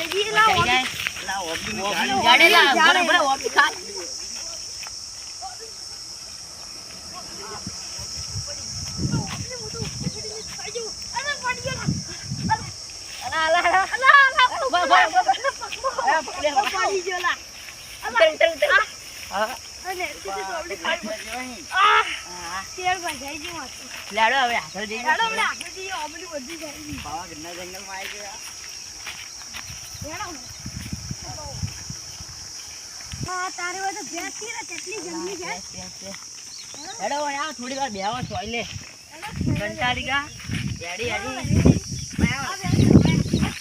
જઈ જાય લા ઓબલી જાડે લા બરાબર ઓપી ખા થોડી વાર બેહો સોઈ લે કંટાળી ગા એડી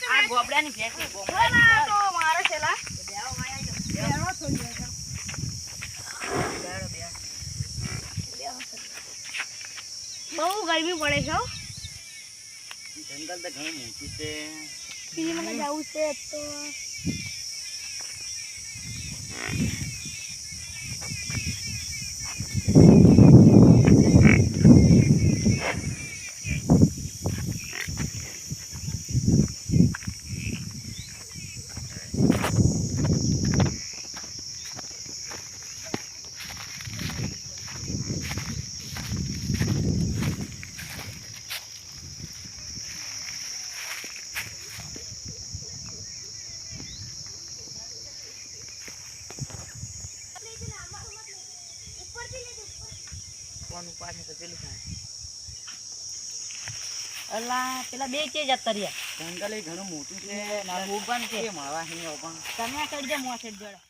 આ ગોબડાની ફેંક ગોબડા તો મારે છેલા બેહો માયા થોડી બહુ ગરમી પડે છે જંગલ તો ઘણું મોટું છે બી મને જવું છે તો અલા પેલા બે કે જતા રહ્યા જંગલ એ ઘણું મોટું છે ના ઉભા છે મળવા હી પણ તમે આ સાઈડ જે મો સાઈડ જોડે